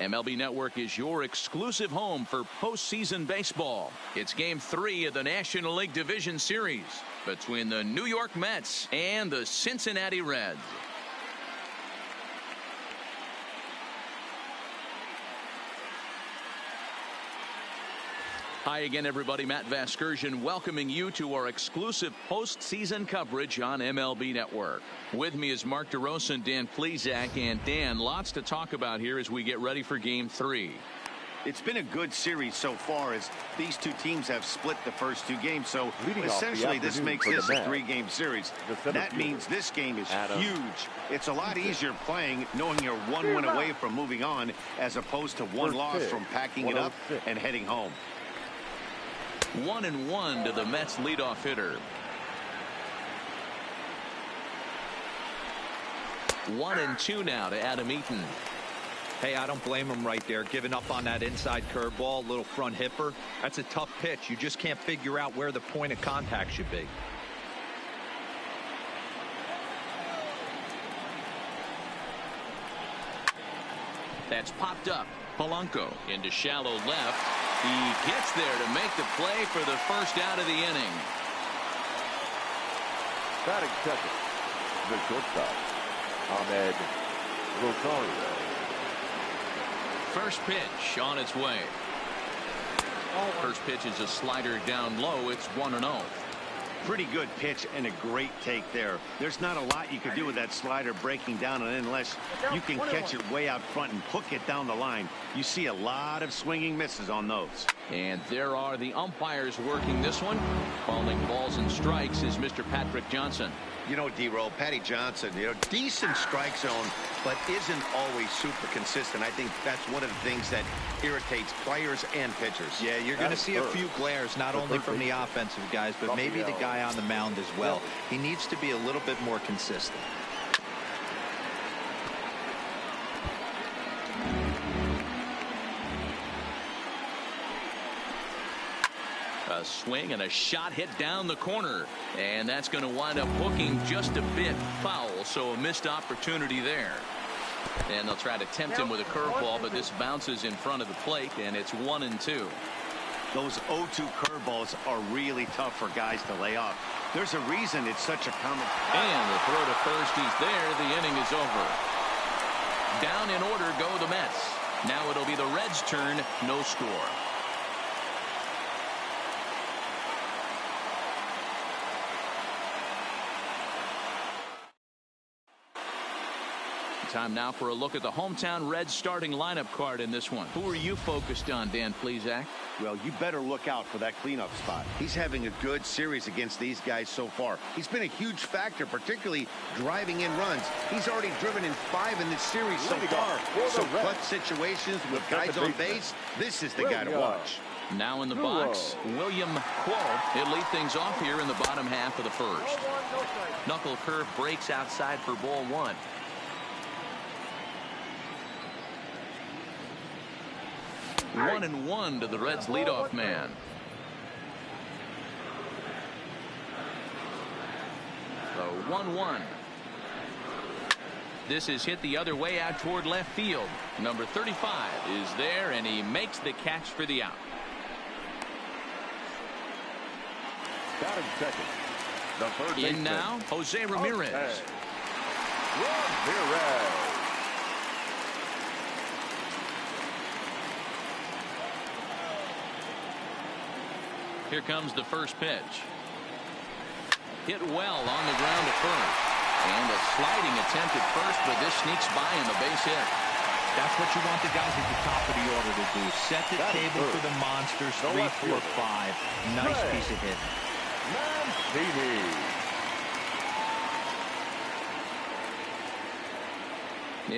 MLB Network is your exclusive home for postseason baseball. It's Game 3 of the National League Division Series between the New York Mets and the Cincinnati Reds. Hi again, everybody. Matt Vasgersian welcoming you to our exclusive postseason coverage on MLB Network. With me is Mark DeRosa and Dan Plesac. And Dan, lots to talk about here as we get ready for Game 3. It's been a good series so far as these two teams have split the first two games. So essentially this makes this a three-game series. That means this game is huge. It's a lot easier playing knowing you're one win away from moving on as opposed to one loss from packing it up and heading home. 1-1 to the Mets leadoff hitter. 1-2 now to Adam Eaton. Hey, I don't blame him right there, giving up on that inside curveball, little front hipper. That's a tough pitch. You just can't figure out where the point of contact should be. That's popped up. Polanco into shallow left. He gets there to make the play for the first out of the inning. Batting second, the shortstop, Ahmed Rosario. First pitch on its way. First pitch is a slider down low. It's 1-0. Pretty good pitch and a great take there. There's not a lot you can do with that slider breaking down unless you can catch it way out front and hook it down the line. You see a lot of swinging misses on those. And there are the umpires working this one. Calling balls and strikes is Mr. Patrick Johnson. You know, D-Roll, Patty Johnson, decent strike zone, but isn't always super consistent. I think that's one of the things that irritates players and pitchers. Yeah, you're going to see a few glares, not only from the offensive guys, but maybe the guy on the mound as well. He needs to be a little bit more consistent. A swing and a shot hit down the corner, and that's going to wind up hooking just a bit foul, so a missed opportunity there. And they'll try to tempt him with a curveball, but this bounces in front of the plate, and it's 1-2. Those 0-2 curveballs are really tough for guys to lay off. There's a reason it's such a common. And the throw to first, he's there. The inning is over. Down in order go the Mets. Now it'll be the Reds' turn. No score. Time now for a look at the hometown Reds starting lineup card in this one. Who are you focused on, Dan Plesac? Well, you better look out for that cleanup spot. He's having a good series against these guys so far. He's been a huge factor, particularly driving in runs. He's already driven in 5 in this series so far. So clutch situations with guys on base, this is the guy to watch. Now in the box, William Quo. He'll lead things off here in the bottom half of the first. Knuckle curve breaks outside for ball 1. 1-1 to the Reds leadoff man. So 1-1. This is hit the other way out toward left field. Number 35 is there, and he makes the catch for the out. Batting second, the third baseman. In now, Jose Ramirez. Ramirez. Here comes the first pitch. Hit well on the ground to first. And a sliding attempt at first, but this sneaks by in the base hit. That's what you want the guys at the top of the order to do. Set the table for the monsters. 3, 4, 5. Nice piece of hit. Mancini.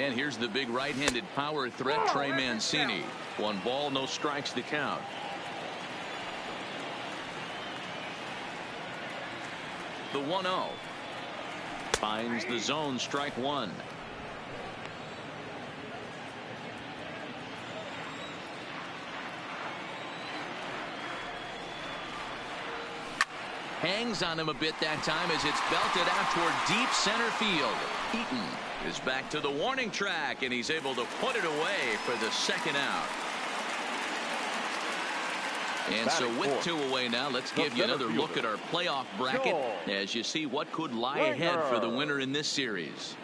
And here's the big right-handed power threat, Trey Mancini. 1 ball, no strikes to count. The 1-0 finds the zone, strike 1. Hangs on him a bit that time as it's belted out toward deep center field. Eaton is back to the warning track, and he's able to put it away for the second out. And so with 2 away now, let's give you another look at our playoff bracket as you see what could lie ahead for the winner in this series.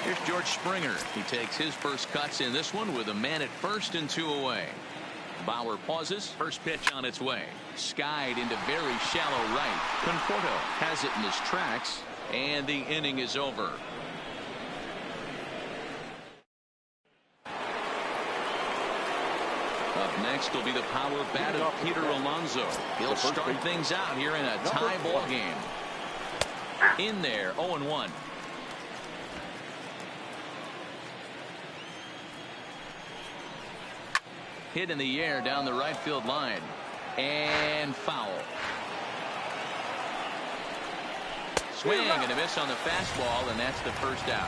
Here's George Springer. He takes his first cuts in this one with a man at first and 2 away. Bauer pauses. First pitch on its way. Skied into very shallow right. Conforto has it in his tracks, and the inning is over. Up next will be the power bat of Peter Alonso. He'll start things out here in a tie ball game. In there, 0-1. Hit in the air down the right field line. And foul. Swing and a miss on the fastball, and that's the first out.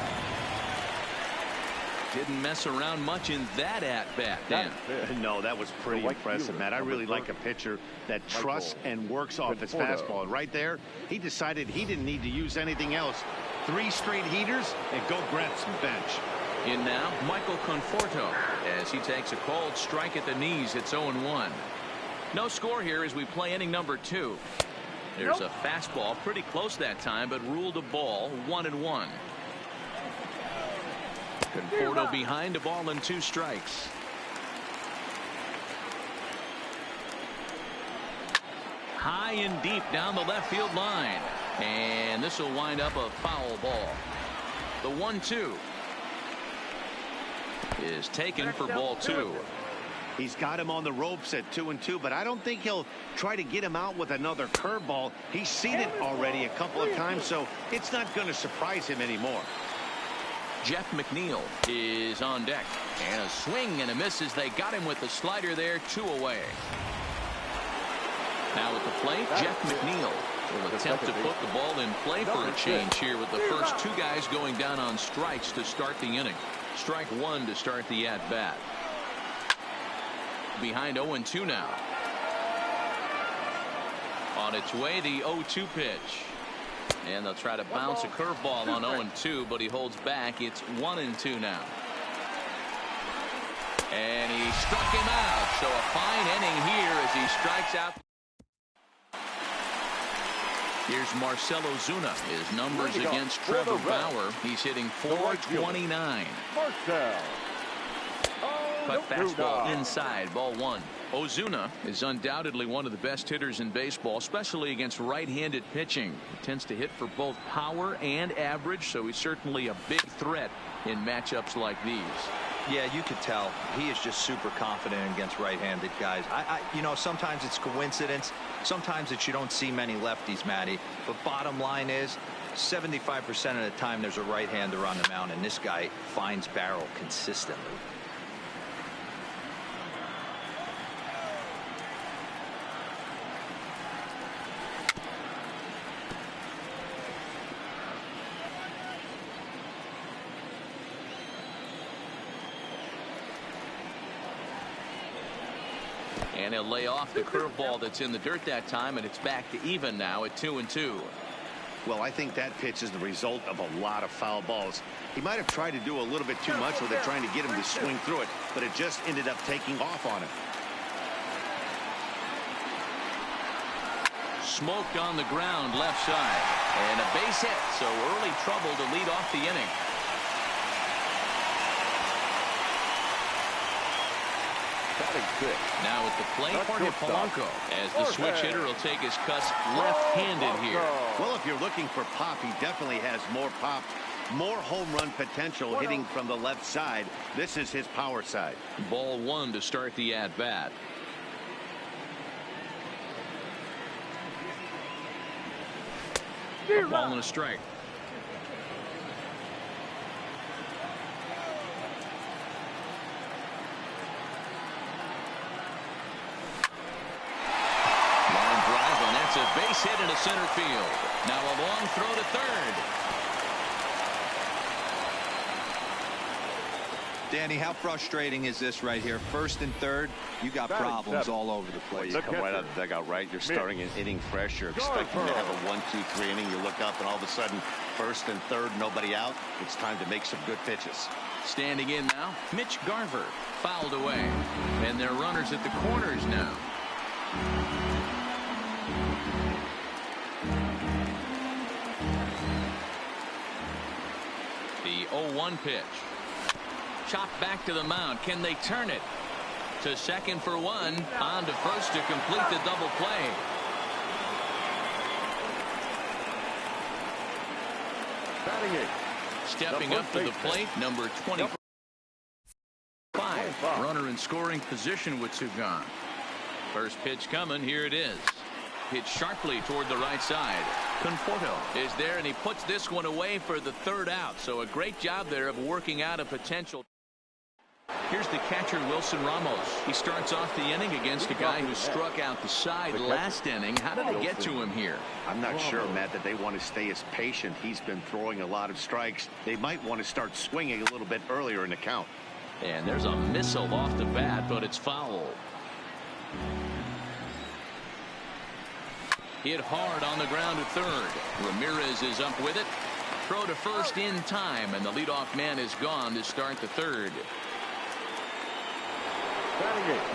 Didn't mess around much in that at-bat, Dan. No, that was pretty impressive, Matt. I really like a pitcher that trusts and works off his fastball. Right there, he decided he didn't need to use anything else. 3 straight heaters, and go grab some bench. In now, Michael Conforto, as he takes a called strike at the knees. It's 0-1. No score here as we play inning number 2. There's a fastball pretty close that time, but ruled a ball. 1-1. Conforto behind, a ball and 2 strikes. High and deep down the left field line, and this will wind up a foul ball. The 1-2 is taken for ball 2. He's got him on the ropes at 2-2, but I don't think he'll try to get him out with another curveball. He's seen it already a couple of times, so it's not going to surprise him anymore. Jeff McNeil is on deck, and a swing and a miss as they got him with the slider there. 2 away. Now at the plate, Jeff McNeil will attempt to put the ball in play for a change here with the first 2 guys going down on strikes to start the inning. Strike 1 to start the at-bat. Behind 0-2 now. On its way, the 0-2 pitch. And they'll try to bounce a curveball on 0-2, but he holds back. It's 1-2 now. And he struck him out. So a fine inning here as he strikes out. Here's Marcell Ozuna. His numbers against Trevor Bauer. He's hitting .429. Cut fastball inside, ball 1. Ozuna is undoubtedly one of the best hitters in baseball, especially against right-handed pitching. He tends to hit for both power and average, so he's certainly a big threat in matchups like these. Yeah, you could tell he is just super confident against right-handed guys. You know, sometimes it's coincidence. Sometimes it's you don't see many lefties, Matty. But bottom line is 75% of the time there's a right-hander on the mound, and this guy finds barrel consistently. And he'll lay off the curveball that's in the dirt that time, and it's back to even now at 2-2. Well, I think that pitch is the result of a lot of foul balls. He might have tried to do a little bit too much with it, trying to get him to swing through it, but it just ended up taking off on him. Smoked on the ground left side, and a base hit, so early trouble to lead off the inning. Now at the plate, Jorge Polanco, as the switch hitter will take his cuts left-handed here. Well, if you're looking for pop, he definitely has more pop, more home run potential hitting from the left side. This is his power side. Ball 1 to start the at-bat. A ball and a strike. It's a base hit into center field. Now a long throw to third. Danny, how frustrating is this right here? First and third, you got problems all over the place. You come right out of the dugout, right? You're starting an inning fresh. You're expecting to have a 1-2-3 inning. You look up, and all of a sudden, first and third, nobody out. It's time to make some good pitches. Standing in now, Mitch Garver fouled away. And they're runners at the corners now. The 0-1 pitch. Chopped back to the mound. Can they turn it? To second for one. On to first to complete the double play. Batting it. Stepping up to the plate, number 25. Runner in scoring position with two gone. First pitch coming. Here it is. Hit sharply toward the right side. Conforto is there, and he puts this one away for the third out. So a great job there of working out a potential. Here's the catcher, Wilson Ramos. He starts off the inning against a guy who struck out the side last inning. How did it get to him here? I'm not sure, Matt, that they want to stay as patient. He's been throwing a lot of strikes. They might want to start swinging a little bit earlier in the count. And there's a missile off the bat, but it's foul. Hit hard on the ground to third. Ramirez is up with it. Throw to first in time, and the leadoff man is gone to start the third.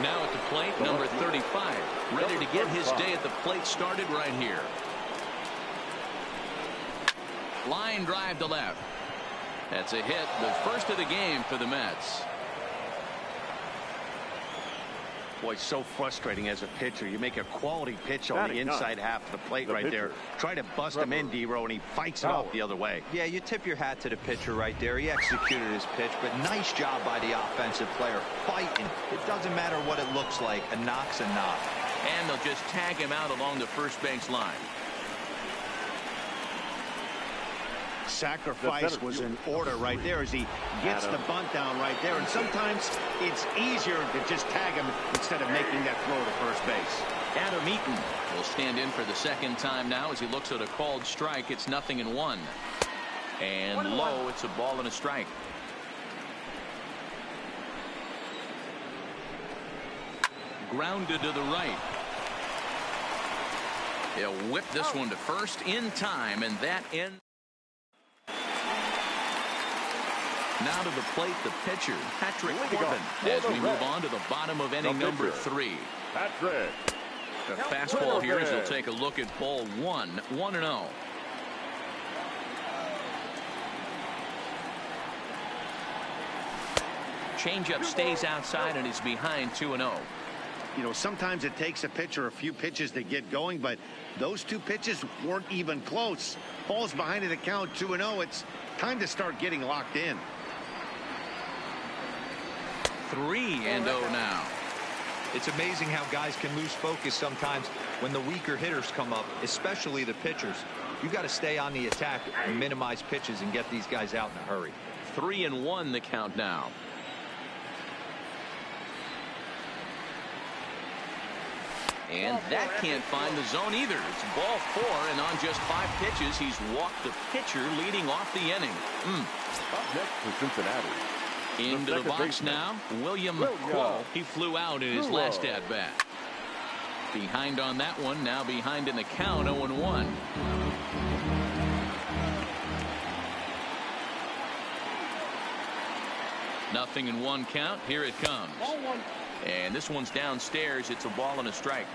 Now at the plate, number 35, ready to get his day at the plate started right here. Line drive to left. That's a hit, the first of the game for the Mets. Boy, so frustrating as a pitcher. You make a quality pitch on the inside half of the plate right there. Try to bust him in, D-Row, and he fights it off the other way. Yeah, you tip your hat to the pitcher right there. He executed his pitch, but nice job by the offensive player. Fighting. It doesn't matter what it looks like. A knock's a knock. And they'll just tag him out along the first base line. Sacrifice was in order right there as he gets the bunt down right there. And sometimes it's easier to just tag him instead of making that throw to first base. Adam Eaton will stand in for the second time now as he looks at a called strike. It's 0-1. And low, it's a ball and a strike. Grounded to the right. He'll whip this one to first in time, and that ends. Now to the plate, the pitcher, Patrick Corbin, as we move on to the bottom of inning number 3. Patrick. The fastball here as he'll take a look at ball 1, 1-0. Changeup stays outside and is behind 2-0. You know, sometimes it takes a pitcher a few pitches to get going, but those two pitches weren't even close. Ball's behind at the count 2-0. It's time to start getting locked in. 3-0 now. It's amazing how guys can lose focus sometimes when the weaker hitters come up, especially the pitchers. You got to stay on the attack and minimize pitches and get these guys out in a hurry. 3-1 the count now. And that can't find the zone either. It's ball 4, and on just 5 pitches, he's walked the pitcher leading off the inning. Up next for Cincinnati. Into the box now, William Kuo. He flew out in his last at-bat. Behind on that one, now behind in the count, 0-1. Nothing in 1 count. Here it comes. And this one's downstairs. It's a ball and a strike.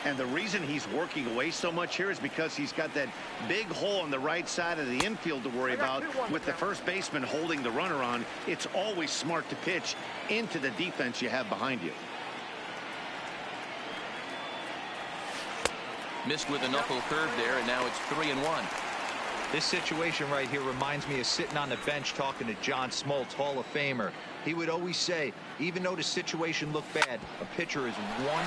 And the reason he's working away so much here is because he's got that big hole on the right side of the infield to worry about. With the first baseman holding the runner on, it's always smart to pitch into the defense you have behind you. Missed with a knuckle curve there, and now it's 3-1. This situation right here reminds me of sitting on the bench talking to John Smoltz, Hall of Famer. He would always say, even though the situation looked bad, a pitcher is one.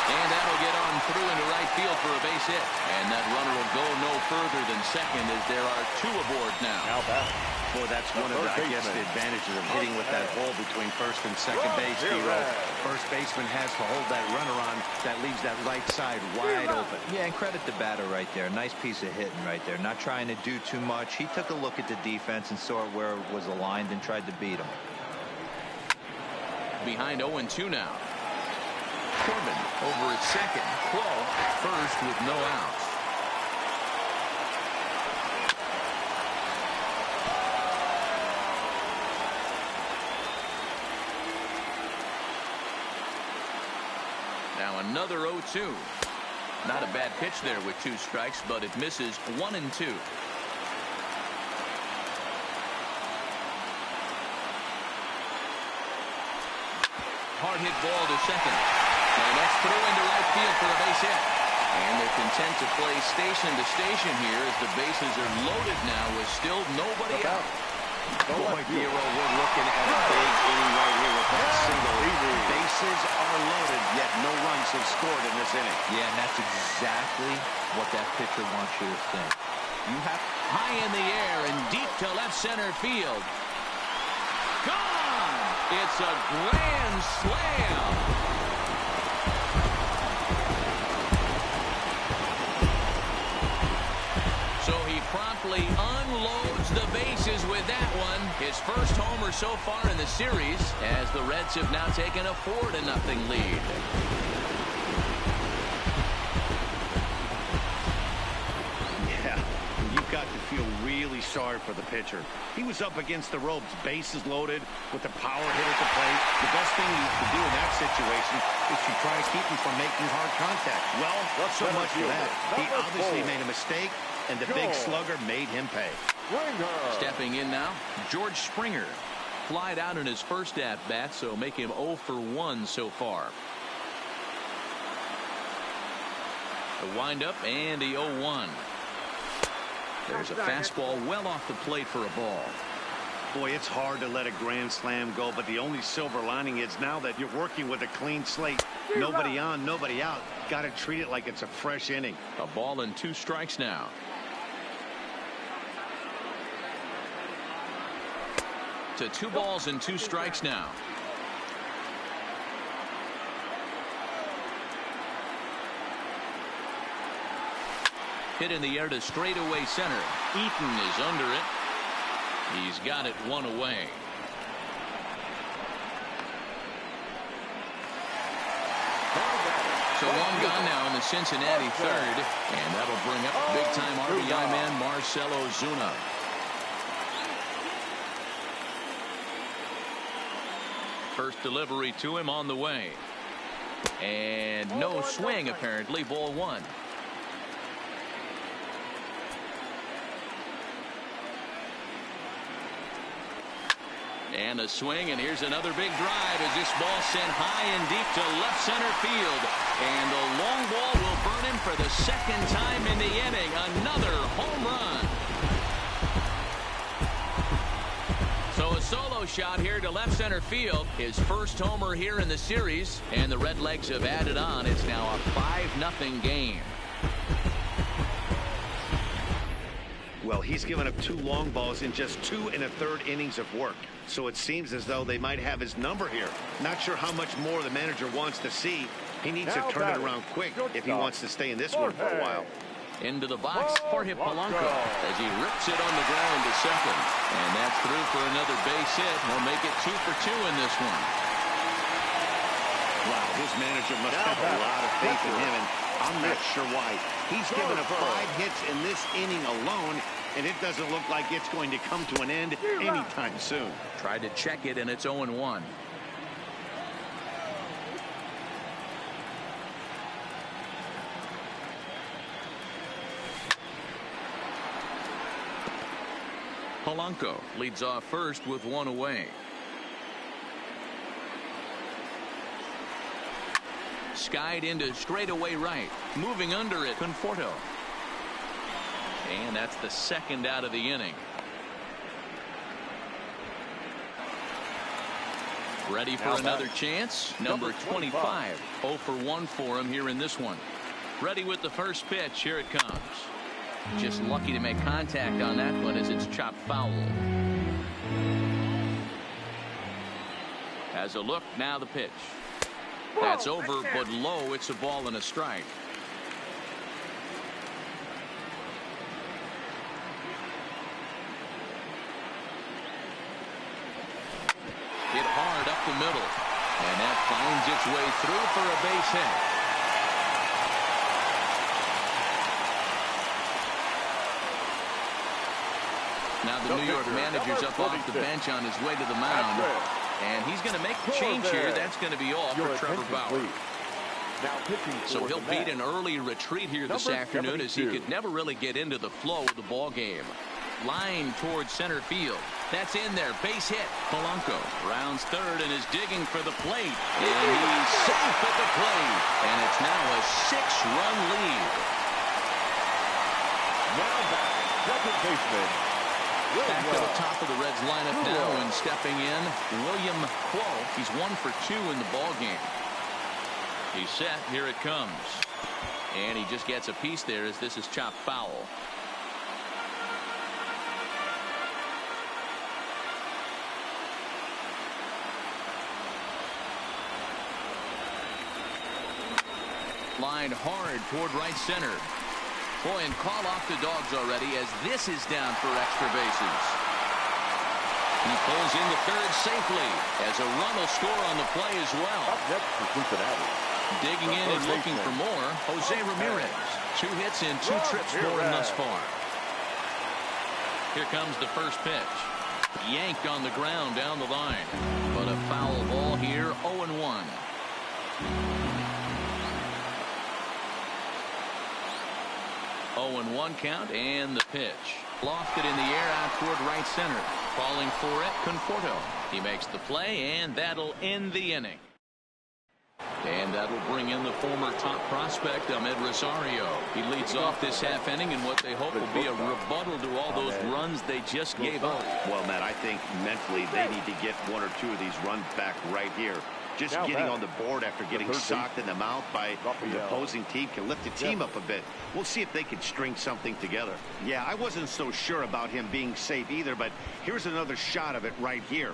And that'll get on through into right field for a base hit. And that runner will go no further than second as there are 2 aboard now. Now back. Boy, that's one of the, I guess, the advantages of hitting with that hole between first and second base, D-Roll. First baseman has to hold that runner on. That leaves that right side wide open. Yeah, and credit the batter right there. Nice piece of hitting right there. Not trying to do too much. He took a look at the defense and saw where it was aligned and tried to beat him. Behind 0-2 now. Corbin over at second. Crow first with no outs. Now another 0-2. Not a bad pitch there with 2 strikes, but it misses 1-2. Hard hit ball to second. And that's through into right field for a base hit. And they're content to play station to station here as the bases are loaded now with still nobody out. Boy, Hero, we're looking at a big inning right here with that single. Bases are loaded, yet no runs have scored in this inning. Yeah, and that's exactly what that pitcher wants you to think. You have high in the air and deep to left center field. Gone! It's a grand slam. So he promptly unloads the bases with that one. His first homer so far in the series, as the Reds have now taken a 4-0 lead. Yeah, you've got to feel really sorry for the pitcher. He was up against the ropes, bases loaded, with the power hit at the plate. The best thing you can do in that situation is to try to keep him from making hard contact. Well, not so much for that. He obviously made a mistake, and the big slugger made him pay. Stepping in now, George Springer. Flied out in his first at-bat, so make him 0 for 1 so far. The windup and the 0-1. There's a fastball well off the plate for a ball. Boy, it's hard to let a grand slam go, but the only silver lining is now that you're working with a clean slate. Nobody on, nobody out. Got to treat it like it's a fresh inning. A ball and 2 strikes now. To 2 balls and 2 strikes now. Hit in the air to straightaway center. Eaton is under it. He's got it 1 away. So 1 gone now in the Cincinnati third, and that'll bring up big-time RBI man Marcell Ozuna. First delivery to him on the way. And no swing, apparently. Ball 1. And a swing, and here's another big drive as this ball sent high and deep to left center field. And the long ball will burn him for the 2nd time in the inning. Another home run. So a solo shot here to left center field. His first homer here in the series. And the Redlegs have added on. It's now a 5-0 game. Well, he's given up 2 long balls in just 2 1/3 innings of work. So it seems as though they might have his number here. Not sure how much more the manager wants to see. He needs to turn it around quick if he wants to stay in this one for a while. Into the box, Jorge Polanco, as he rips it on the ground to second. And that's through for another base hit. He'll make it 2 for 2 in this one. Wow, his manager must have a lot of faith in him, and I'm not sure why. He's given up 5 hits in this inning alone, and it doesn't look like it's going to come to an end anytime soon. Tried to check it, and it's 0-1. Polanco leads off first with 1 away. Skied into straightaway right. Moving under it, Conforto. And that's the 2nd out of the inning. Ready for another chance. Number 25. 0 for 1 for him here in this one. Ready with the first pitch. Here it comes. Just lucky to make contact on that one as it's chopped foul. Has a look, now the pitch. That's over, but low. It's a ball and a strike. Hit hard up the middle, and that finds its way through for a base hit. Now the New York manager's up off the bench on his way to the mound, and he's going to make the change here. That's going to be all for Trevor Bauer. So he'll beat an early retreat here this afternoon, as he could never really get into the flow of the ball game. Line towards center field. That's in there. Base hit. Polanco rounds third and is digging for the plate. And he's safe at the plate. And it's now a 6-run lead. Now back, second baseman. Back to the top of the Reds lineup now, and stepping in, William Quo. He's 1 for 2 in the ball game. He's set. Here it comes. And he just gets a piece there as this is chopped foul. Line hard toward right center. Boy, and call off the Dogs already, as this is down for extra bases. He pulls into third safely, as a run will score on the play as well. Up next for Cincinnati. Digging in and looking for more, Jose Ramirez. 2 hits and 2 trips for him thus far. Here comes the first pitch. Yanked on the ground down the line. But a foul ball here, 0-1. 0-1 count, and the pitch. Lofted in the air out toward right center. Falling for it, Conforto. He makes the play, and that'll end the inning. And that'll bring in the former top prospect, Ahmed Rosario. He leads off this half inning in what they hope will be a rebuttal to all those runs they just gave up. Well, Matt, I think mentally they need to get 1 or 2 of these runs back right here. Just getting on the board after getting socked in the mouth by the opposing team can lift the team up a bit. We'll see if they can string something together. Yeah, I wasn't so sure about him being safe either, but here's another shot of it right here.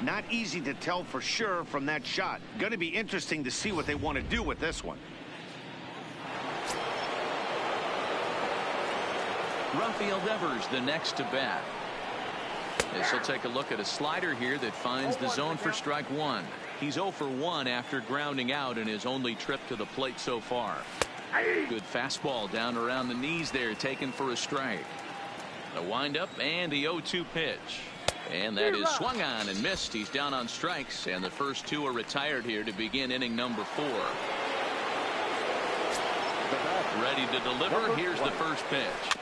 Not easy to tell for sure from that shot. Going to be interesting to see what they want to do with this one. Rafael Devers, the next to bat. As he'll take a look at a slider here that finds the zone for strike 1. He's 0 for 1 after grounding out in his only trip to the plate so far. Good fastball down around the knees there, taken for a strike. A windup and the 0-2 pitch. And that is swung on and missed. He's down on strikes, and the first 2 are retired here to begin inning number 4. Ready to deliver. Here's the first pitch.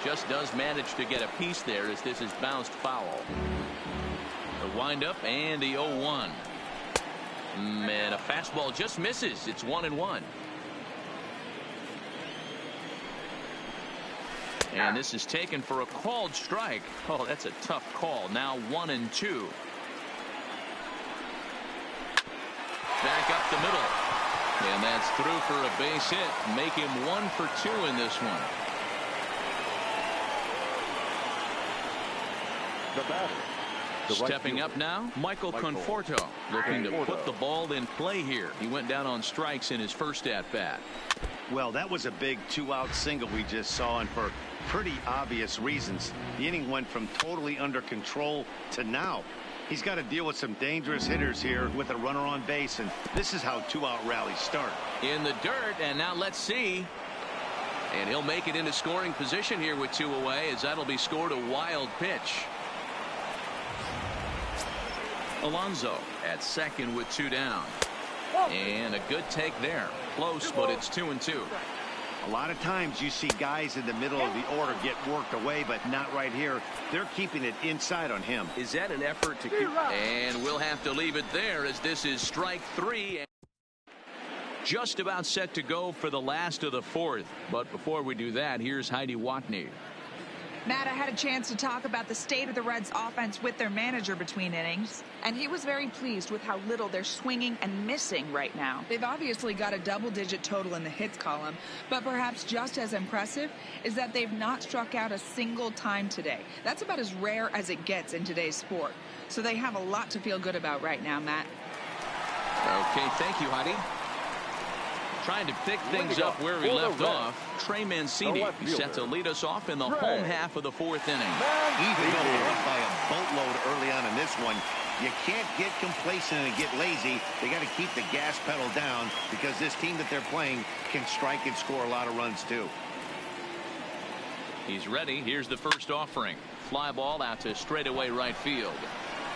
Just does manage to get a piece there as this is bounced foul. The windup and the 0-1. And a fastball just misses. It's 1-1. And this is taken for a called strike. Oh, that's a tough call. Now 1-2. Back up the middle. And that's through for a base hit. Make him 1 for 2 in this one. The batter. Stepping up now, Michael Conforto, looking to put the ball in play here. He went down on strikes in his first at-bat. Well, that was a big 2-out single we just saw, and for pretty obvious reasons. The inning went from totally under control to now. He's got to deal with some dangerous hitters here with a runner on base, and this is how 2-out rallies start. In the dirt, and now let's see. And he'll make it into scoring position here with 2 away, as that'll be scored a wild pitch. Alonso at second with 2 down. And a good take there. Close, but it's 2-2. A lot of times you see guys in the middle of the order get worked away, but not right here. They're keeping it inside on him. Is that an effort to keep? And we'll have to leave it there, as this is strike 3. Just about set to go for the last of the 4th. But before we do that, here's Heidi Watney. Matt, I had a chance to talk about the state of the Reds offense with their manager between innings, and he was very pleased with how little they're swinging and missing right now. They've obviously got a double-digit total in the hits column, but perhaps just as impressive is that they've not struck out a single time today. That's about as rare as it gets in today's sport. So they have a lot to feel good about right now, Matt. Okay, thank you, Heidi. Trying to pick things up where we left off, Trey Mancini set to lead us off in the home half of the fourth inning. Even though they're up by a boatload early on in this one, you can't get complacent and get lazy. They got to keep the gas pedal down because this team that they're playing can strike and score a lot of runs too. He's ready. Here's the first offering. Fly ball out to straightaway right field.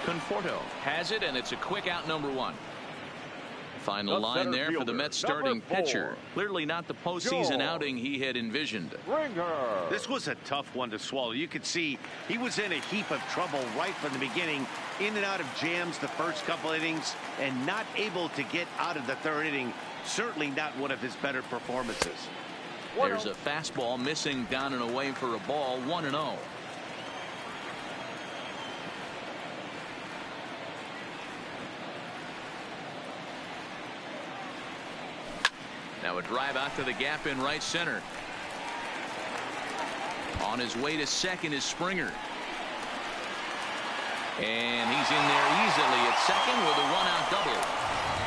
Conforto has it, and it's a quick out, number one. Final line there for the Mets starting pitcher. Clearly not the postseason outing he had envisioned. This was a tough one to swallow. You could see he was in a heap of trouble right from the beginning, in and out of jams the first couple innings, and not able to get out of the third inning. Certainly not one of his better performances. There's a fastball missing down and away for a ball, 1-0. Now a drive out to the gap in right center. On his way to second is Springer. And he's in there easily at second with a one-out double.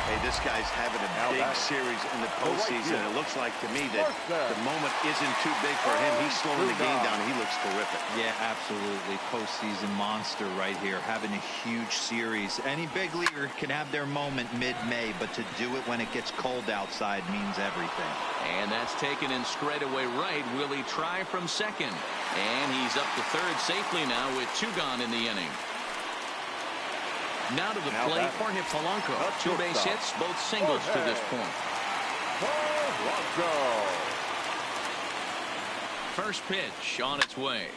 Hey, this guy's having a big series in the postseason. It looks like to me that the moment isn't too big for him. He's slowing the game down. He looks terrific. Yeah, absolutely. Postseason monster right here, having a huge series. Any big leaguer can have their moment mid-May, but to do it when it gets cold outside means everything. And that's taken in straightaway right. Will he try from second? And he's up to third safely now with two gone in the inning. Now to the plate, Jorge Polanco. Two base hits, both singles to this point. First pitch on its way.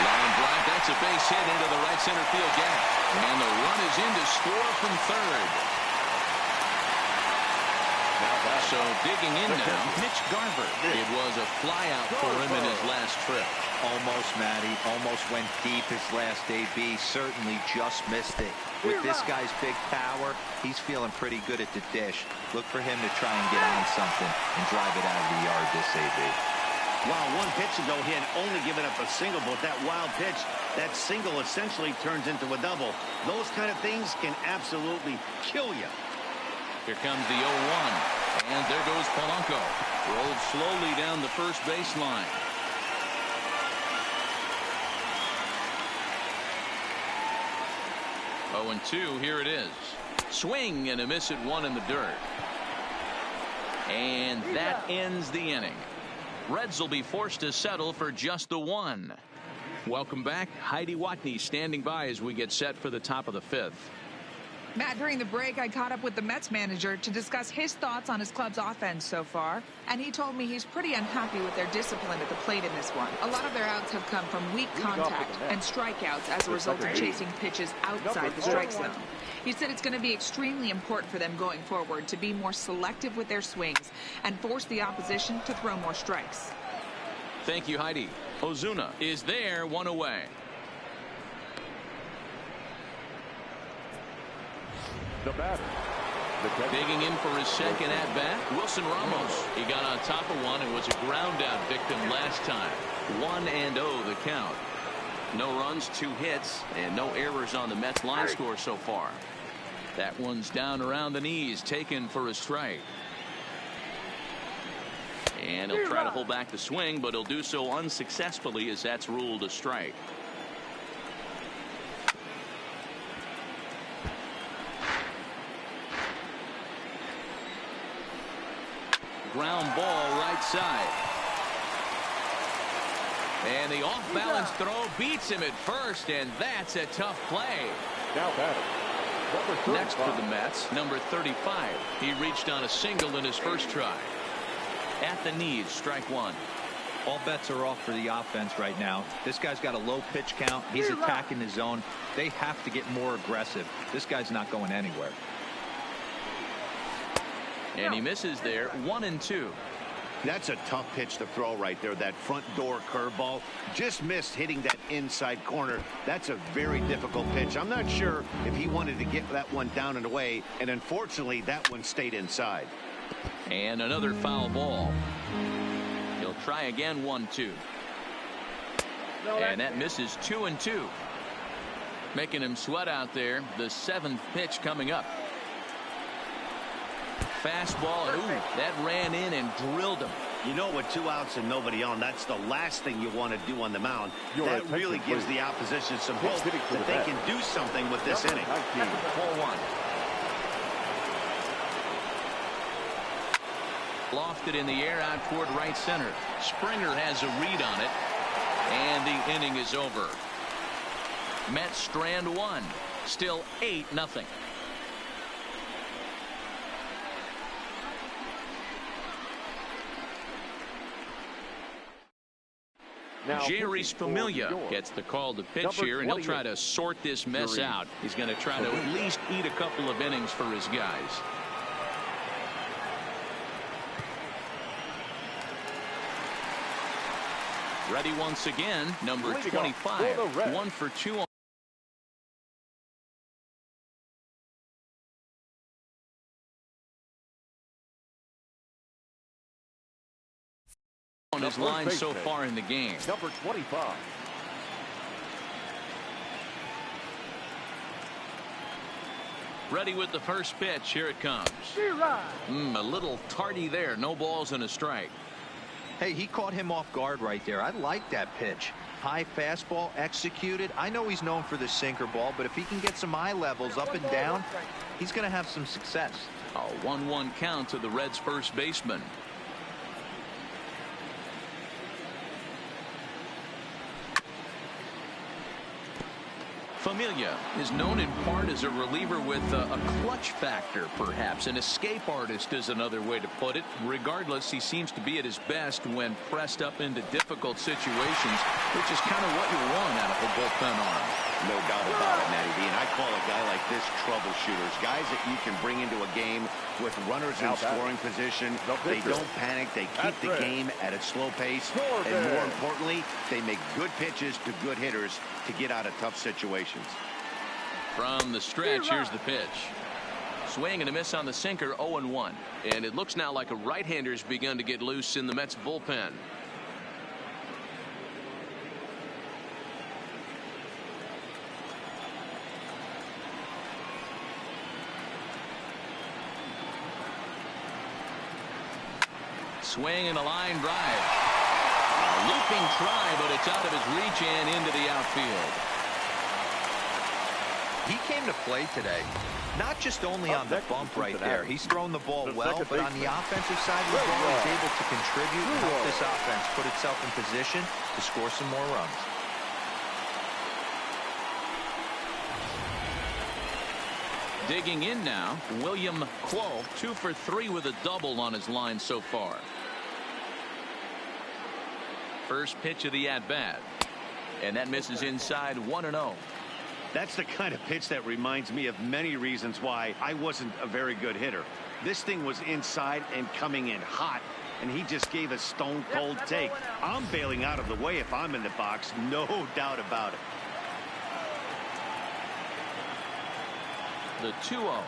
Line drive, that's a base hit into the right center field gap. And the run is in to score from third. So digging in now, Mitch Garver. It was a fly out for him in his last trip. Almost, Matty. Almost went deep his last AB. Certainly just missed it. With this guy's big power, he's feeling pretty good at the dish. Look for him to try and get on something and drive it out of the yard this AB. Wow, one pitch ago he had only given up a single, but that wild pitch, that single essentially turns into a double. Those kind of things can absolutely kill you. Here comes the 0-1. And there goes Polanco. Rolled slowly down the first baseline. Oh, and 2, here it is. Swing and a miss at one in the dirt. And that ends the inning. Reds will be forced to settle for just the one. Welcome back. Heidi Watney standing by as we get set for the top of the fifth. Matt, during the break, I caught up with the Mets manager to discuss his thoughts on his club's offense so far, and he told me he's pretty unhappy with their discipline at the plate in this one. A lot of their outs have come from weak contact and strikeouts as a result of chasing pitches outside the strike zone. He said it's going to be extremely important for them going forward to be more selective with their swings and force the opposition to throw more strikes. Thank you, Heidi. Ozuna is there, one away. The batter. Digging in for his second at-bat, Wilson Ramos. He got on top of one and was a ground-out victim last time. 1-0 the count. No runs, 2 hits, and no errors on the Mets line score so far. That one's down around the knees, taken for a strike. And he'll try to hold back the swing, but he'll do so unsuccessfully as that's ruled a strike. Ground ball right side. And the off-balance throw beats him at first, and that's a tough play. Now batting. Next for the Mets, number 35. He reached on a single in his first try. At the knees, strike one. All bets are off for the offense right now. This guy's got a low pitch count. He's attacking the zone. They have to get more aggressive. This guy's not going anywhere. And he misses there, 1-2. That's a tough pitch to throw right there. That front door curveball just missed hitting that inside corner. That's a very difficult pitch. I'm not sure if he wanted to get that one down and away, and unfortunately that one stayed inside. And another foul ball. He'll try again, 1-2. And that misses 2-2. Making him sweat out there. The 7th pitch coming up. Fastball, and ooh, that ran in and drilled him. You know, with 2 outs and nobody on, that's the last thing you want to do on the mound. That really gives the opposition some hope that they can do something with this inning. 4-1. Lofted in the air out toward right center. Springer has a read on it, and the inning is over. Mets strand 1. Still 8-0. Jerry's Familia gets the call to pitch here, and he'll try to sort this mess out. He's going to try to at least eat a couple of innings for his guys. Ready once again, number 25, 1 for 2 on his line so far in the game. Number 25. Ready with the first pitch. Here it comes. A little tardy there. No balls and a strike. Hey, he caught him off guard right there. I like that pitch. High fastball executed. I know he's known for the sinker ball, but if he can get some eye levels up and down, he's going to have some success. A 1-1 count to the Reds' first baseman. Familia is known in part as a reliever with a clutch factor, perhaps. An escape artist is another way to put it. Regardless, he seems to be at his best when pressed up into difficult situations, which is kind of what you want out of a bullpen arm. No doubt about it, Matty B. And I call a guy like this troubleshooters. Guys that you can bring into a game with runners in scoring position. They don't panic. They keep the game at a slow pace. And more importantly, they make good pitches to good hitters to get out of tough situations. From the stretch, here's the pitch. Swing and a miss on the sinker, 0-1. And it looks now like a right-hander's begun to get loose in the Mets bullpen. Swing and a line drive. A looping try, but it's out of his reach and into the outfield. He came to play today, not just only on the bump right there. He's thrown the ball well, but on the offensive side of the ball, he's able to contribute and help this offense put itself in position to score some more runs. Digging in now, William Quo, 2 for 3 with a double on his line so far. First pitch of the at-bat, and that misses inside, 1-0. That's the kind of pitch that reminds me of many reasons why I wasn't a very good hitter. This thing was inside and coming in hot, and he just gave a stone-cold take. I'm bailing out of the way if I'm in the box, no doubt about it. The 2-0.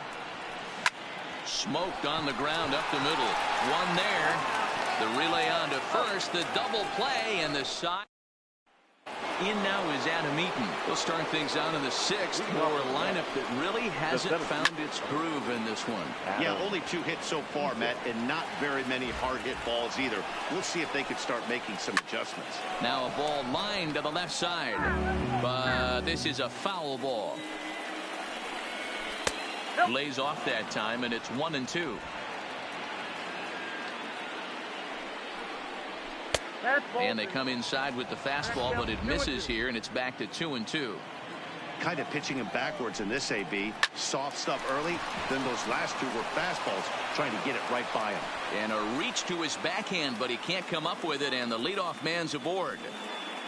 Smoked on the ground up the middle. One there. The relay on to first. The double play and the side. In now is Adam Eaton. He'll start things out in the 6th for a lineup that really hasn't found its groove in this one. Yeah, only 2 hits so far, Matt, and not very many hard hit balls either. We'll see if they can start making some adjustments. Now a ball lined to the left side, but this is a foul ball. Lays off that time, and it's 1-2. And they come inside with the fastball, but it misses here, and it's back to 2-2. Kind of pitching him backwards in this AB. Soft stuff early, then those last 2 were fastballs, trying to get it right by him. And a reach to his backhand, but he can't come up with it, and the leadoff man's aboard.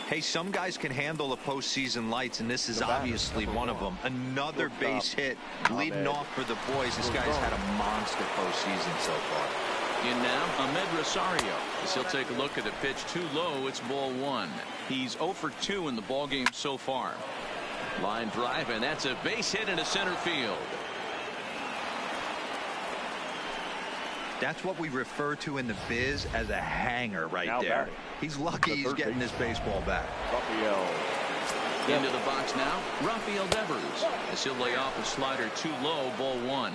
Hey, some guys can handle the postseason lights, and this is obviously one of them. Another base hit leading off for the boys. This guy's had a monster postseason so far. In now, Ahmed Rosario. As he'll take a look at the pitch too low. It's ball 1. He's 0 for 2 in the ball game so far. Line drive, and that's a base hit into center field. That's what we refer to in the biz as a hanger right now there. batting. He's lucky he's getting this baseball back. Rafael. Into the box now, Rafael Devers. As he'll lay off a slider too low, ball 1.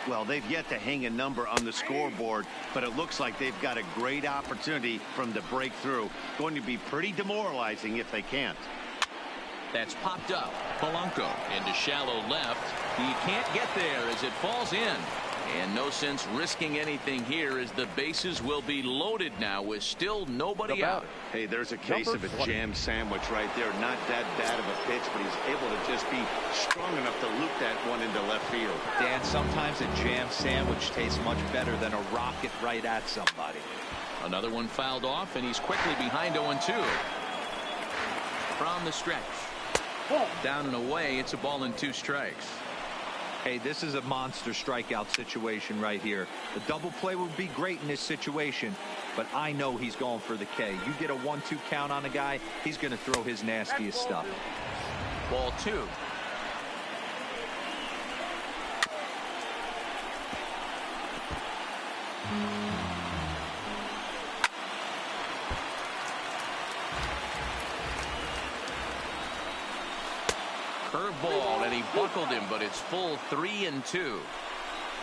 Well, they've yet to hang a number on the scoreboard, but it looks like they've got a great opportunity from the breakthrough. Going to be pretty demoralizing if they can't. That's popped up. Polanco into shallow left. He can't get there as it falls in. And no sense risking anything here as the bases will be loaded now with still nobody out. Hey, there's a case of a jam sandwich right there. Not that bad of a pitch, but he's able to just be strong enough to loop that one into left field. Dan, sometimes a jam sandwich tastes much better than a rocket right at somebody. Another one fouled off, and he's quickly behind 0-2. From the stretch. Down and away, it's a ball and 2 strikes. Hey, this is a monster strikeout situation right here. The double play would be great in this situation, but I know he's going for the K. You get a 1-2 count on a guy, he's going to throw his nastiest stuff. Ball 2. Curveball, and he buckled him, but it's full 3-2.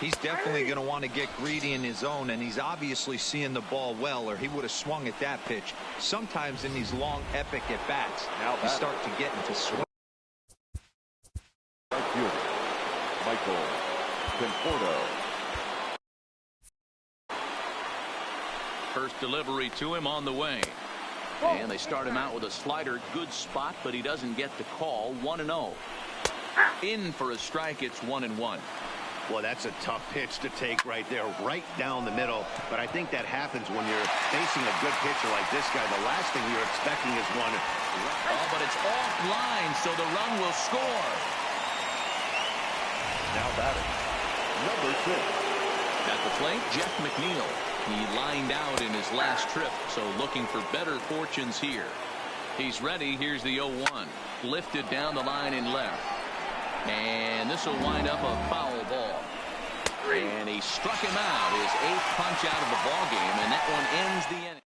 He's definitely going to want to get greedy in his zone, and he's obviously seeing the ball well, or he would have swung at that pitch. Sometimes in these long, epic at-bats, you start to get into swing. Michael Conforto. First delivery to him on the way. And they start him out with a slider. Good spot, but he doesn't get the call. 1-0. In for a strike. It's 1-1. Well, that's a tough pitch to take right there, right down the middle. But I think that happens when you're facing a good pitcher like this guy. The last thing you're expecting is one. Oh, but it's offline, so the run will score. Now batting, number 6. At the plate, Jeff McNeil. He lined out in his last trip, so looking for better fortunes here. He's ready. Here's the 0-1. Lifted down the line in left. And this will wind up a foul ball. And he struck him out. His 8th punch out of the ball game, and that one ends the inning.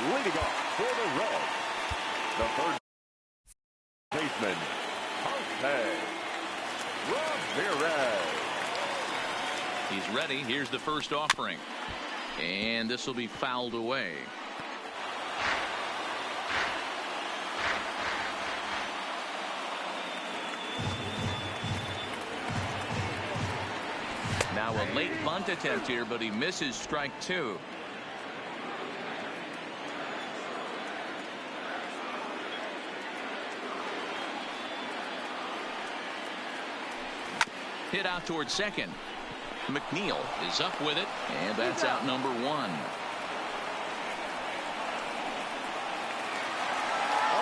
Leading off for the Reds, the third baseman, Jose Ramirez. He's ready. Here's the first offering. And this will be fouled away. Now a late bunt attempt here, but he misses strike 2. Hit out towards second. McNeil is up with it, and that's out number 1.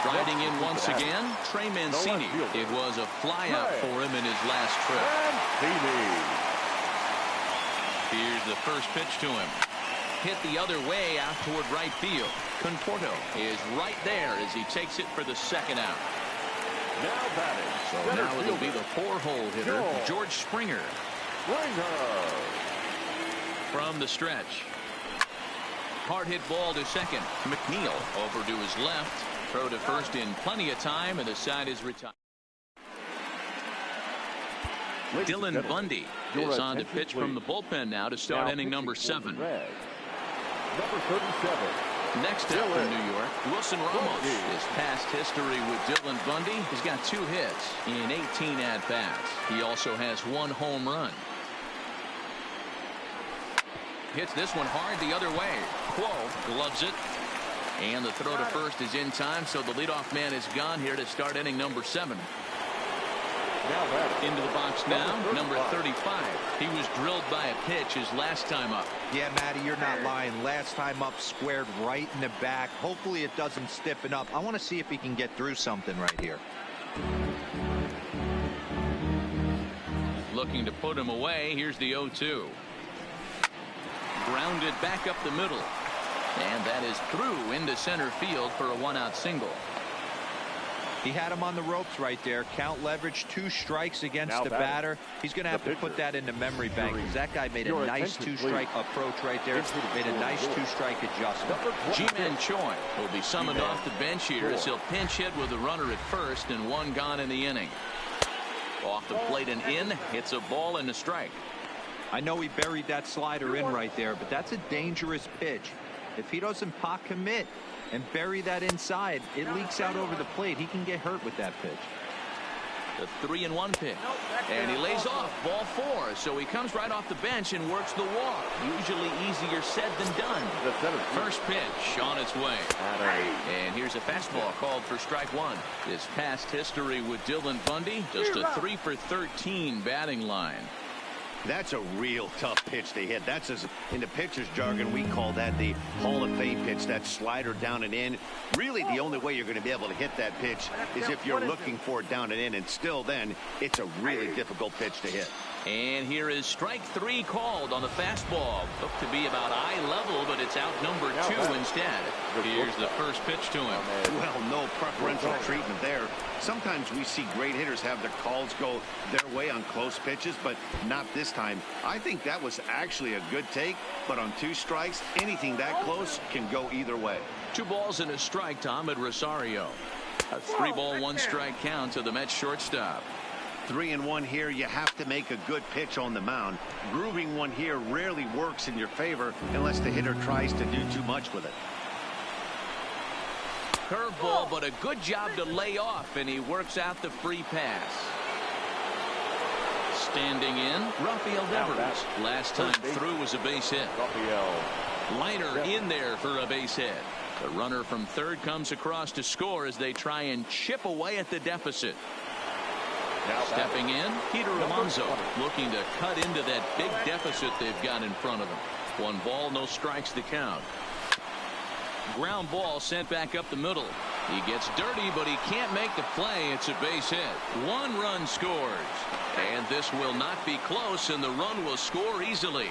Riding in once again, Trey Mancini. It was a flyout for him in his last trip. Here's the first pitch to him. Hit the other way out toward right field. Conforto is right there as he takes it for the second out. Now batting. So now it'll be the 4-hole hitter, George Springer. From the stretch. Hard hit ball to second. McNeil over to his left. Throw to first in plenty of time, and the side is retired. Dylan Bundy is on to pitch from the bullpen now to start inning number 7. Number 37. Next up from New York, Wilson Ramos. His past history with Dylan Bundy, he's got 2 hits in 18 at-bats. He also has 1 home run. Hits this one hard the other way. Quo gloves it. And the throw to first is in time, so the leadoff man is gone here to start inning number 7. Into the box now, number 35. He was drilled by a pitch his last time up. Yeah, Matty, you're not lying. Last time up, squared right in the back. Hopefully it doesn't stiffen up. I want to see if he can get through something right here. looking to put him away. Here's the 0-2. Grounded back up the middle. And that is through into center field for a 1-out single. He had him on the ropes right there. Count leverage, 2 strikes against the batter. He's going to have to put that in the memory bank because that guy made a nice 2-strike approach right there. Made a nice 2-strike adjustment. Ji-Man Choi will be summoned off the bench here as he'll pinch hit with a runner at first and 1 gone in the inning. Off the plate and in. It's a ball and a strike. I know he buried that slider in right there, but that's a dangerous pitch. If he doesn't pot commit and bury that inside, it leaks out over the plate. He can get hurt with that pitch. The 3-1 pitch. And he lays off ball 4. So he comes right off the bench and works the walk. Usually easier said than done. First pitch on its way. And here's a fastball called for strike 1. His past history with Dylan Bundy, just a 3 for 13 batting line. That's a real tough pitch to hit. That's, as in the pitcher's jargon, we call that the Hall of Fame pitch, that slider down and in. Really, the only way you're going to be able to hit that pitch is if you're looking for it down and in, and still then, it's a really difficult pitch to hit. And here is strike 3 called on the fastball. Looked to be about eye level, but it's out number 2 instead. Here's the first pitch to him. Well, no preferential treatment there. Sometimes we see great hitters have their calls go their way on close pitches, but not this time. I think that was actually a good take, but on 2 strikes, anything that close can go either way. 2 balls and a strike to Ahmed Rosario. A 3-ball 1-strike count to the Mets shortstop. 3-1 here. You have to make a good pitch on the mound. Grooving one here rarely works in your favor unless the hitter tries to do too much with it. Curveball, but a good job to lay off, and he works out the free pass. Standing in, Rafael Devers. Last time through was a base hit. Liner in there for a base hit. The runner from third comes across to score as they try and chip away at the deficit. Stepping in, Peter Alonso, looking to cut into that big deficit they've got in front of them. 1 ball, no strikes to count. Ground ball sent back up the middle. He gets dirty, but he can't make the play. It's a base hit. 1 run scores. And this will not be close, and the run will score easily.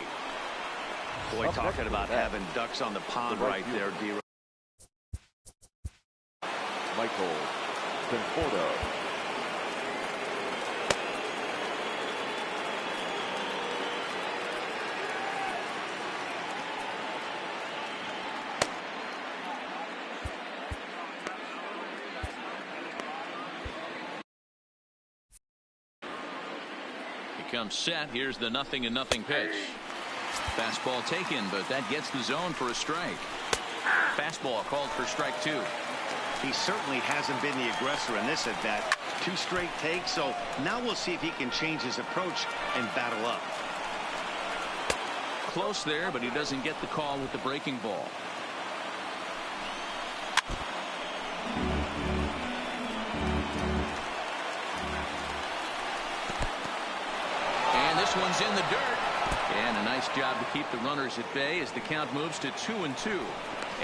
Boy, talking about having ducks on the pond right there, D. Michael Conforto. Comes set. Here's the 0-0 pitch. Fastball taken, but that gets the zone for a strike. Fastball called for strike 2. He certainly hasn't been the aggressor in this at bat. 2 straight takes, so now we'll see if he can change his approach and battle up. Close there, but he doesn't get the call with the breaking ball. This one's in the dirt, and a nice job to keep the runners at bay as the count moves to 2-2,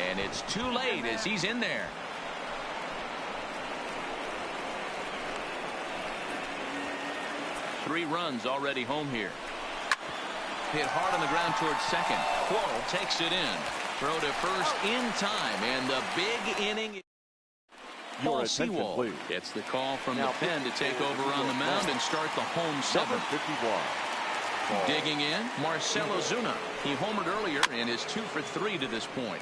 and it's too late as he's in there. Three runs already home here. Hit hard on the ground towards second. Quarrel takes it in. Throw to first in time, and the big inning. Paul Sewell gets the call from the pen to take over on the mound and start the home 7th. Digging in, Marcell Ozuna. He homered earlier and is 2 for 3 to this point.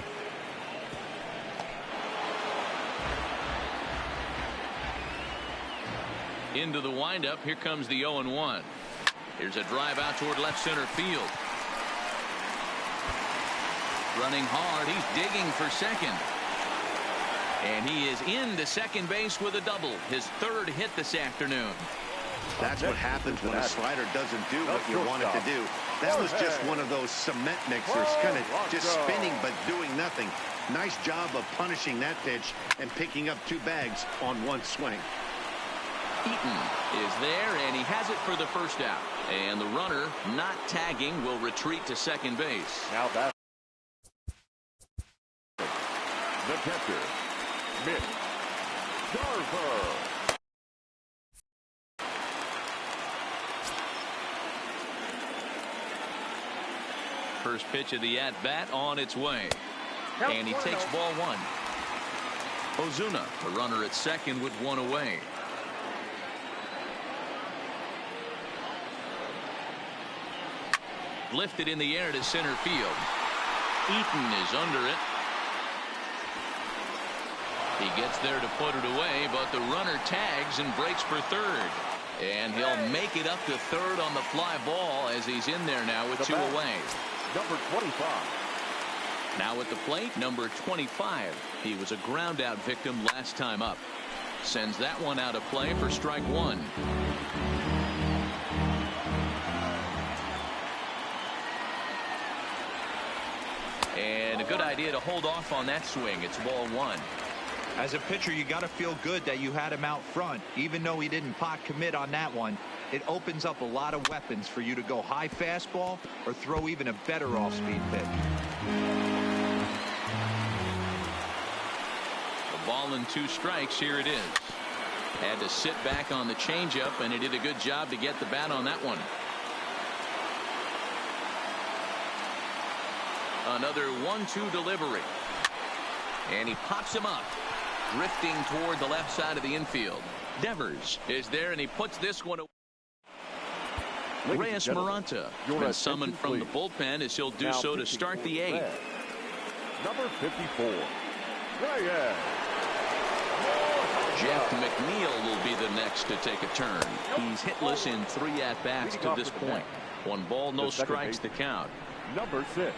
Into the windup. Here comes the 0-1. Here's a drive out toward left center field. Running hard. He's digging for second. And he is into second base with a double. His 3rd hit this afternoon. That's what happens when a slider doesn't do what you want it to do. That was just one of those cement mixers, kind of just spinning but doing nothing. Nice job of punishing that pitch and picking up 2 bags on 1 swing. Eaton is there, and he has it for the first out. And the runner, not tagging, will retreat to second base. Now that the catcher, Mitch Garver. first pitch of the at-bat on its way. And he takes ball one. Ozuna, the runner at second with one away. Lifted in the air to center field. Eaton is under it. He gets there to put it away, but the runner tags and breaks for third. And he'll make it up to third on the fly ball as he's in there now with two away. Number 25. Now at the plate, number 25. He was a ground out victim last time up. Sends that one out of play for strike one. And a good idea to hold off on that swing. It's ball one. As a pitcher, you got to feel good that you had him out front. Even though he didn't pot commit on that one, it opens up a lot of weapons for you to go high fastball or throw even a better off-speed pitch. A ball and two strikes. Here it is. Had to sit back on the changeup, and he did a good job to get the bat on that one. Another 1-2 delivery. And he pops him up. Drifting toward the left side of the infield. Devers is there, and he puts this one away. Reyes Maranta been summoned from the bullpen as he'll do so to start the eighth. Number 54. Reyes. Jeff McNeil will be the next to take a turn. He's hitless in 3 at-bats to this point. 1 ball, no strikes to count. Number 6.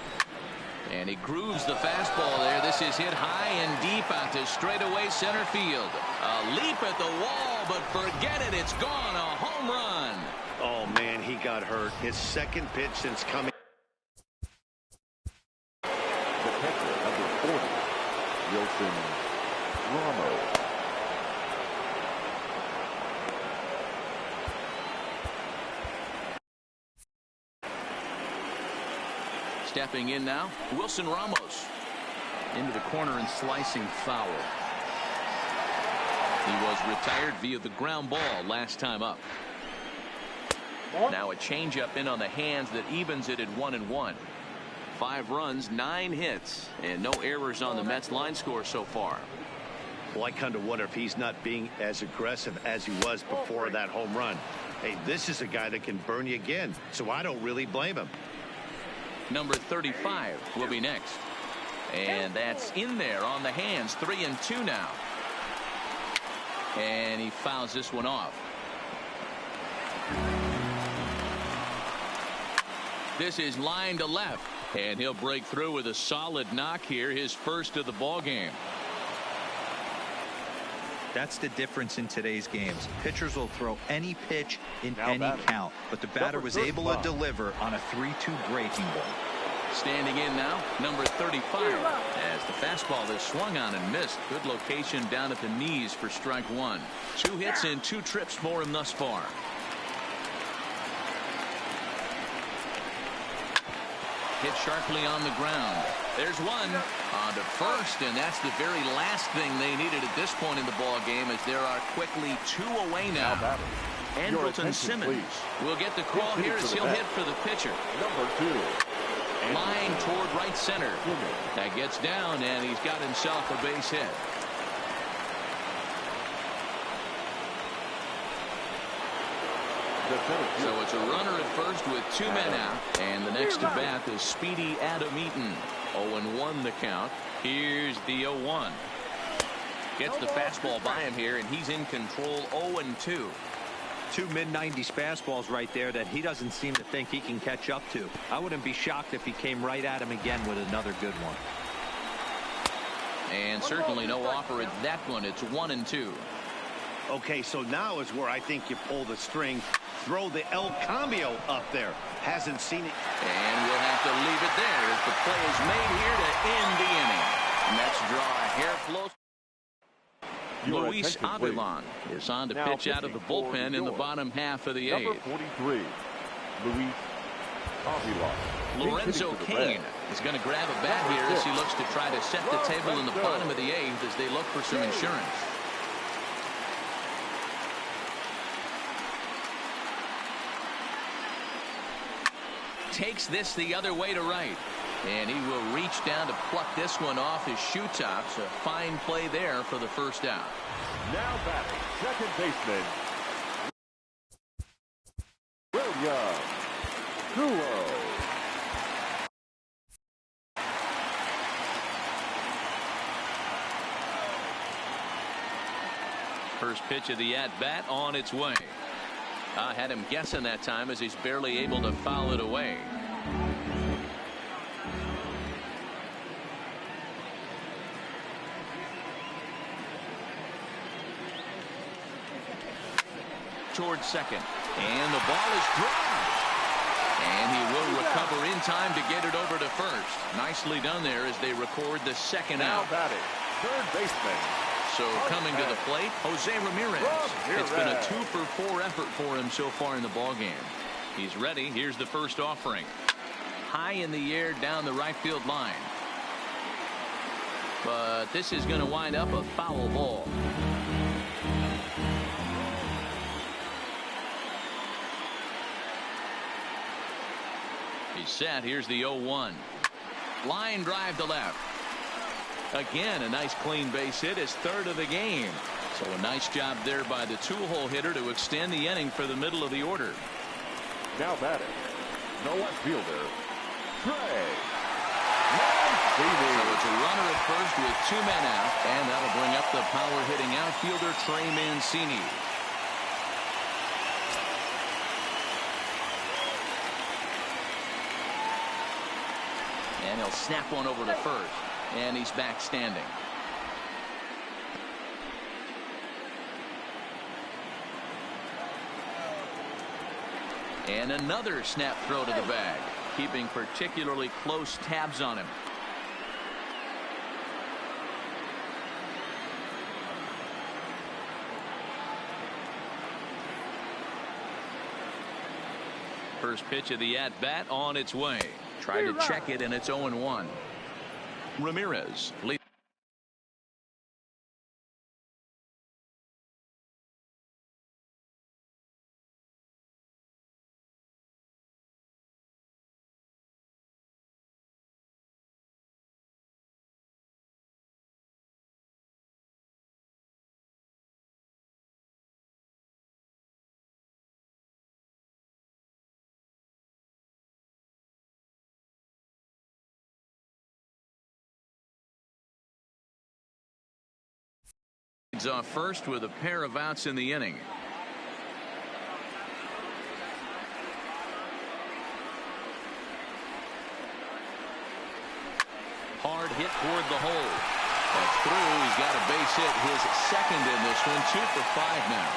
And he grooves the fastball there. This is hit high and deep out to straightaway center field. A leap at the wall, but forget it. It's gone. A home run. Oh, man, he got hurt. His second pitch since coming. The catcher, number 40, Wilson Ramos. Stepping in now, Wilson Ramos. Into the corner and slicing foul. He was retired via the ground ball last time up. Now a changeup in on the hands that evens it at 1-1. 5 runs, 9 hits, and no errors on the Mets line score so far. Well, I kind of wonder if he's not being as aggressive as he was before that home run. Hey, this is a guy that can burn you again, so I don't really blame him. Number 35 will be next. And that's in there on the hands. 3-2 now. And he fouls this one off. This is line to left. And he'll break through with a solid knock here. His first of the ball game. That's the difference in today's games. Pitchers will throw any pitch in any count, but the batter was able to deliver on a 3-2 breaking ball. Standing in now, number 35, as the fastball is swung on and missed. Good location down at the knees for strike one. 2 hits and 2 trips for him thus far. Hit sharply on the ground. There's one on to first, and that's the very last thing they needed at this point in the ball game, as there are quickly 2 away now. Andrelton Simmons will get the call here as he'll hit for the pitcher. Number 2. Line toward right center. That gets down, and he's got himself a base hit. So it's a runner at first with 2 men out, and the next at bat is speedy Adam Eaton. 0-1 the count. Here's the 0-1. Gets the fastball by him here, and he's in control. 0-2. 2 mid-90s fastballs right there that he doesn't seem to think he can catch up to. I wouldn't be shocked if he came right at him again with another good one. And certainly no offer at that one. It's 1-2. Okay, so now is where I think you pull the string. Throw the El Cambio up there. Hasn't seen it. And we'll have to leave it there as the play is made here to end the inning. Mets draw a hair close. Luis Avilan is on to pitch out of the bullpen in the bottom half of the 8th. Number 43, Luis Avilan. Lorenzo Cain is going to grab a bat here as he looks to try to set the table in the bottom of the 8th as they look for some insurance. takes this the other way to right. And he will reach down to pluck this one off his shoe tops. A fine play there for the first out. Now batting, second baseman, William Guo. First pitch of the at-bat on its way. I had him guessing that time as he's barely able to foul it away. Towards second. And the ball is dropped. And he will recover in time to get it over to first. Nicely done there as they record the second out. Now batting, third baseman. So coming to the plate, Jose Ramirez. It's been a 2-for-4 effort for him so far in the ballgame. He's ready. Here's the first offering. High in the air down the right field line. But this is going to wind up a foul ball. He's set. Here's the 0-1. Line drive to left. Again, a nice clean base hit, his third of the game. So a nice job there by the two-hole hitter to extend the inning for the middle of the order. Now batting, no left fielder, Trey. So it's a runner at first with 2 men out, and that'll bring up the power-hitting outfielder Trey Mancini. And he'll snap one over to first. And he's back standing. And another snap throw to the bag, keeping particularly close tabs on him. First pitch of the at-bat on its way. Tried to check it, and it's 0-1. Ramirez leads. Off first with a pair of outs in the inning. Hard hit toward the hole. That's through. He's got a base hit, his second in this one. 2 for 5 now.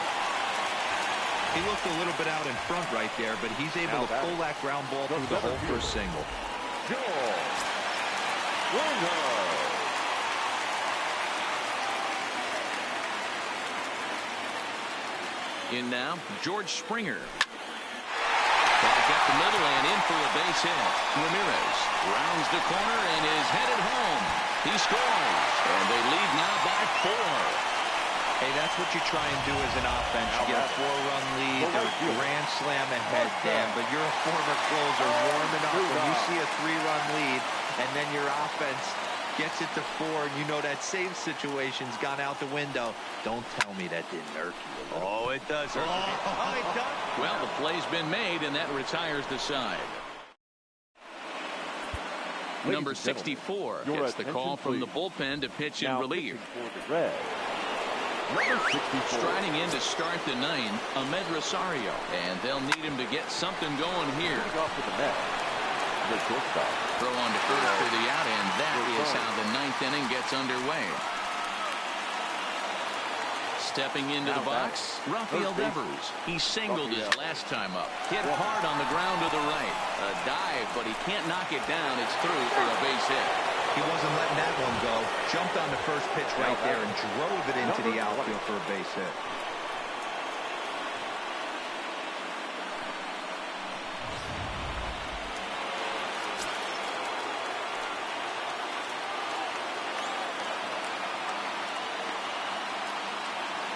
He looked a little bit out in front right there, but he's able to pull that ground ball through the hole for a single. In now, George Springer. Back up the middle and in for a base hit. Ramirez rounds the corner and is headed home. He scores, and they lead now by 4. Hey, that's what you try and do as an offense. You get a 4-run lead, a grand slam ahead, Dan, but you're a former closer warming up when you see a 3-run lead, and then your offense gets it to 4, and you know that same situation's gone out the window. Don't tell me that didn't irk you. Oh, it does. It does. Well, the play's been made, and that retires the side. Number 64 gets the call from the bullpen to pitch in relief. Striding in to start the 9th, Ahmed Rosario, and they'll need him to get something going here. Throw on to first for the out, and that is how the 9th inning gets underway. Stepping into the box, Rafael Devers. He singled his last time up. Hit hard on the ground to the right. A dive, but he can't knock it down. It's through for a base hit. He wasn't letting that one go. Jumped on the first pitch right there and drove it into the outfield for a base hit.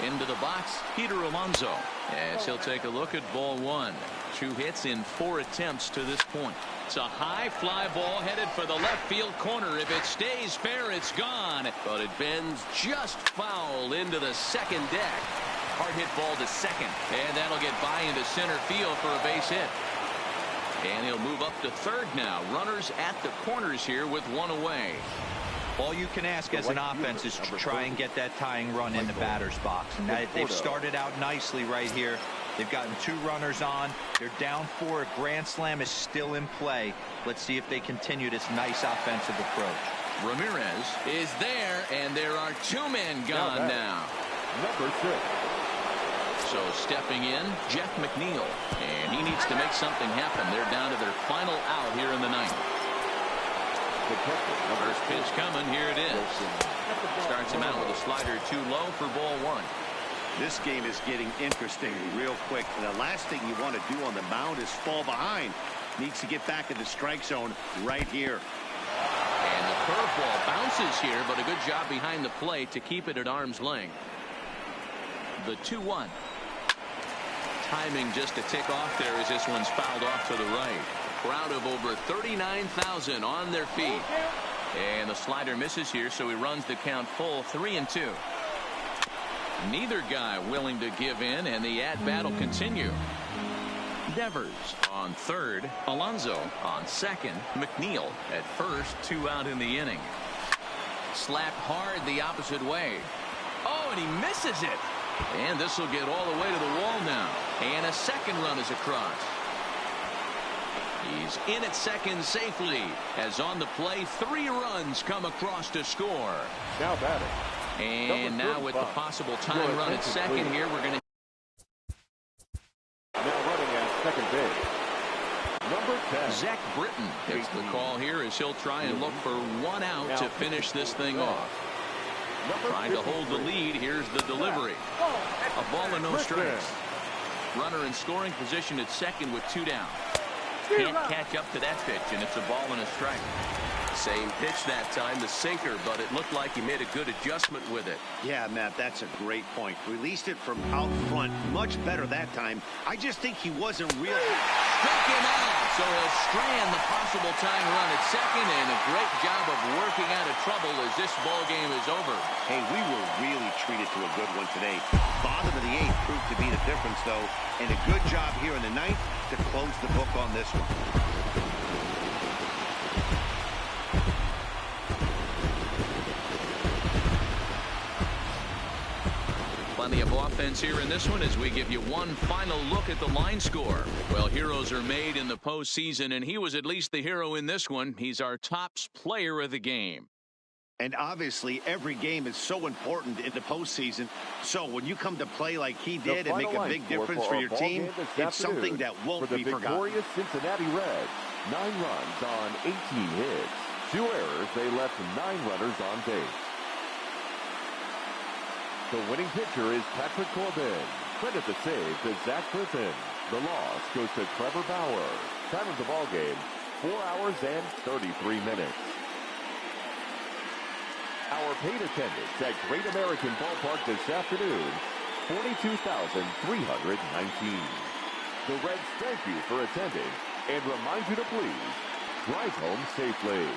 Into the box, Peter Alonso, as he'll take a look at ball one. 2 hits in 4 attempts to this point. It's a high fly ball headed for the left field corner. If it stays fair, it's gone. But it bends just foul into the second deck. Hard hit ball to second. And that'll get by into center field for a base hit. And he'll move up to third now. Runners at the corners here with 1 away. All you can ask as an offense is to try and get that tying run in the batter's box. Now, they've started out nicely right here. They've gotten 2 runners on. They're down 4. A grand slam is still in play. Let's see if they continue this nice offensive approach. Ramirez is there, and there are 2 men gone now. Number 6. So stepping in, Jeff McNeil, and he needs to make something happen. They're down to their final out here in the 9th. First pitch coming. Here it is. Starts him out with a slider too low for ball 1. This game is getting interesting real quick. And the last thing you want to do on the mound is fall behind. Needs to get back in the strike zone right here. And the curveball bounces here, but a good job behind the plate to keep it at arm's length. The 2-1. Timing just a tick off there as this one's fouled off to the right. Crowd of over 39,000 on their feet. And the slider misses here, so he runs the count full 3-2. Neither guy willing to give in, and the at-bat will continue. Devers on third, Alonso on second, McNeil at first, 2 out in the inning. Slapped hard the opposite way. Oh, and he misses it. And this will get all the way to the wall now. And a second run is across. He's in at second safely, as on the play 3 runs come across to score. Now batting. And now with the possible time run at second here, we're going to. Now running at second base. Number 10. Zach Britton gets the call here as he'll try and look for 1 out to finish this thing off. Trying to hold the lead. Here's the delivery. A ball and no strikes. Runner in scoring position at second with 2 down. Can't catch up to that pitch, and it's a ball and a strike. Same pitch that time, the sinker, but it looked like he made a good adjustment with it. Yeah, Matt, that's a great point. Released it from out front much better that time. I just think he wasn't real. Struck him out, so he'll strand the possible tying run at second, and a great job of working out of trouble as this ball game is over. Hey, we were really treated to a good one today. Bottom of the 8th proved to be the difference, though, and a good job here in the 9th to close the book on this one. Plenty of offense here in this one as we give you one final look at the line score. Well, heroes are made in the postseason, and he was at least the hero in this one. He's our top player of the game. And obviously, every game is so important in the postseason. So when you come to play like he did and make a big difference for your team, it's something that won't be forgotten. For the victorious Cincinnati Reds, 9 runs on 18 hits. 2 errors, they left 9 runners on base. The winning pitcher is Patrick Corbin. Credit the save to Zach Britton. The loss goes to Trevor Bauer. Time of the ball game, 4 hours and 33 minutes. Our paid attendance at Great American Ballpark this afternoon, 42,319. The Reds thank you for attending and remind you to please drive home safely.